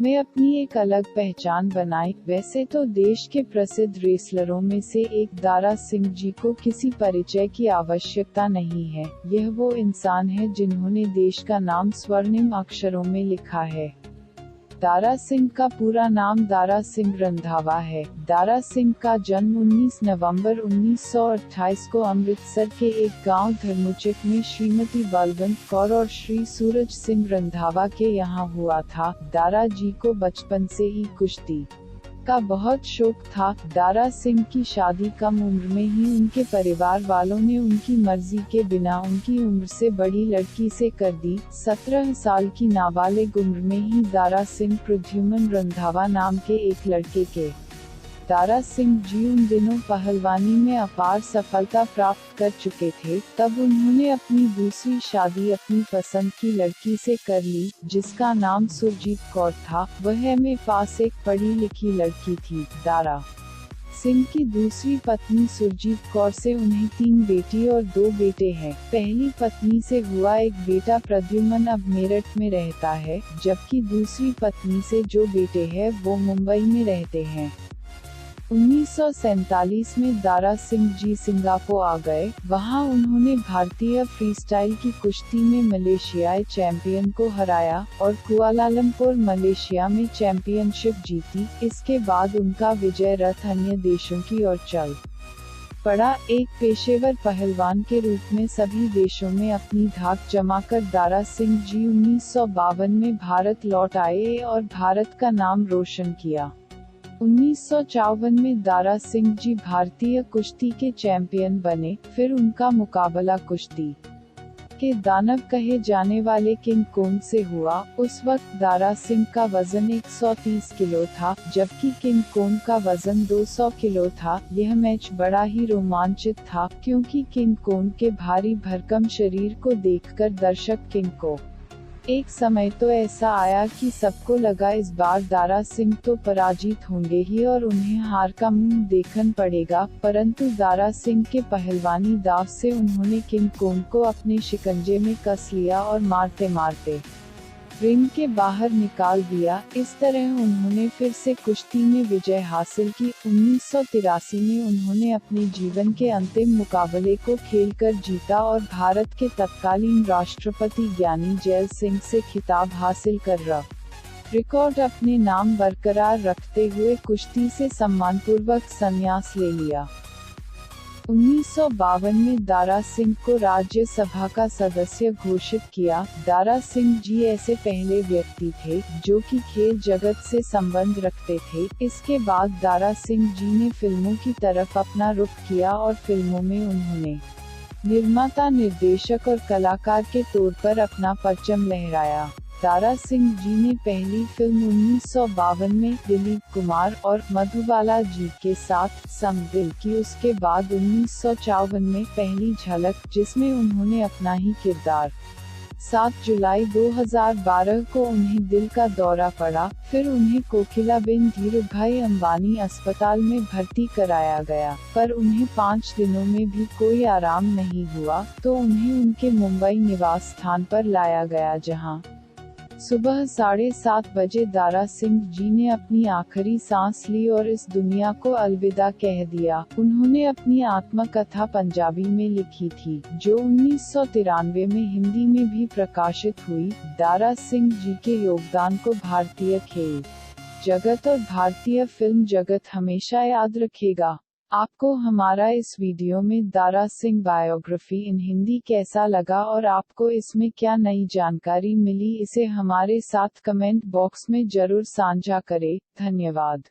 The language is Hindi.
में अपनी एक अलग पहचान बनाई। वैसे तो देश के प्रसिद्ध रेसलरों में से एक दारा सिंह जी को किसी परिचय की आवश्यकता नहीं है। यह वो इंसान है जिन्होंने देश का नाम स्वर्णिम अक्षरों में लिखा है। दारा सिंह का पूरा नाम दारा सिंह रंधावा है। दारा सिंह का जन्म 19 नवंबर 1928 को अमृतसर के एक गांव धर्मचक में श्रीमती बलवंत कौर और श्री सूरज सिंह रंधावा के यहाँ हुआ था। दारा जी को बचपन से ही कुश्ती का बहुत शौक था। दारा सिंह की शादी कम उम्र में ही उनके परिवार वालों ने उनकी मर्जी के बिना उनकी उम्र से बड़ी लड़की से कर दी। 17 साल की नाबालिग उम्र में ही दारा सिंह प्रद्युमन रंधावा नाम के एक लड़के के दारा सिंह जी उन दिनों पहलवानी में अपार सफलता प्राप्त कर चुके थे। तब उन्होंने अपनी दूसरी शादी अपनी पसंद की लड़की से कर ली, जिसका नाम सुरजीत कौर था। वह एमए पास एक पढ़ी लिखी लड़की थी। दारा सिंह की दूसरी पत्नी सुरजीत कौर से उन्हें 3 बेटी और 2 बेटे हैं। पहली पत्नी से हुआ एक बेटा प्रद्युमन अब मेरठ में रहता है, जबकि दूसरी पत्नी से जो बेटे हैं वो मुंबई में रहते हैं। 1947 में दारा सिंह जी सिंगापुर आ गए। वहां उन्होंने भारतीय फ्रीस्टाइल की कुश्ती में मलेशियाई चैंपियन को हराया और कुआलालंपुर मलेशिया में चैंपियनशिप जीती। इसके बाद उनका विजय रथ अन्य देशों की ओर चल पड़ा। एक पेशेवर पहलवान के रूप में सभी देशों में अपनी धाक जमाकर दारा सिंह जी 1952 में भारत लौट आए और भारत का नाम रोशन किया। 1954 में दारा सिंह जी भारतीय कुश्ती के चैंपियन बने। फिर उनका मुकाबला कुश्ती के दानव कहे जाने वाले किंग कोंग से हुआ। उस वक्त दारा सिंह का वजन 130 किलो था, जबकि किंग कोंग का वजन 200 किलो था। यह मैच बड़ा ही रोमांचित था, क्योंकि किंग कोंग के भारी भरकम शरीर को देखकर दर्शक किंग को एक समय तो ऐसा आया कि सबको लगा इस बार दारा सिंह तो पराजित होंगे ही और उन्हें हार का मुंह देखना पड़ेगा। परंतु दारा सिंह के पहलवानी दाव से उन्होंने किंग कोंग को अपने शिकंजे में कस लिया और मारते मारते रिंग के बाहर निकाल दिया। इस तरह उन्होंने फिर से कुश्ती में विजय हासिल की। 1983 में उन्होंने अपने जीवन के अंतिम मुकाबले को खेलकर जीता और भारत के तत्कालीन राष्ट्रपति ज्ञानी जैल सिंह से खिताब हासिल कर रिकॉर्ड अपने नाम बरकरार रखते हुए कुश्ती से सम्मानपूर्वक संन्यास ले लिया। 1952 में दारा सिंह को राज्यसभा का सदस्य घोषित किया। दारा सिंह जी ऐसे पहले व्यक्ति थे जो कि खेल जगत से संबंध रखते थे। इसके बाद दारा सिंह जी ने फिल्मों की तरफ अपना रुख किया और फिल्मों में उन्होंने निर्माता, निर्देशक और कलाकार के तौर पर अपना परचम लहराया। दारा सिंह जी ने पहली फिल्म 1952 में दिलीप कुमार और मधुबाला जी के साथ सम दिल की। उसके बाद 1954 में पहली झलक, जिसमें उन्होंने अपना ही किरदार। 7 जुलाई 2012 को उन्हें दिल का दौरा पड़ा। फिर उन्हें कोकिलाबेन धीरूभाई अंबानी अस्पताल में भर्ती कराया गया, पर उन्हें 5 दिनों में भी कोई आराम नहीं हुआ, तो उन्हें उनके मुंबई निवास स्थान पर लाया गया, जहां सुबह 7:30 बजे दारा सिंह जी ने अपनी आखिरी सांस ली और इस दुनिया को अलविदा कह दिया। उन्होंने अपनी आत्मकथा पंजाबी में लिखी थी, जो 1993 में हिंदी में भी प्रकाशित हुई। दारा सिंह जी के योगदान को भारतीय खेल जगत और भारतीय फिल्म जगत हमेशा याद रखेगा। आपको हमारा इस वीडियो में दारा सिंह बायोग्राफी इन हिंदी कैसा लगा और आपको इसमें क्या नई जानकारी मिली, इसे हमारे साथ कमेंट बॉक्स में जरूर साझा करें। धन्यवाद।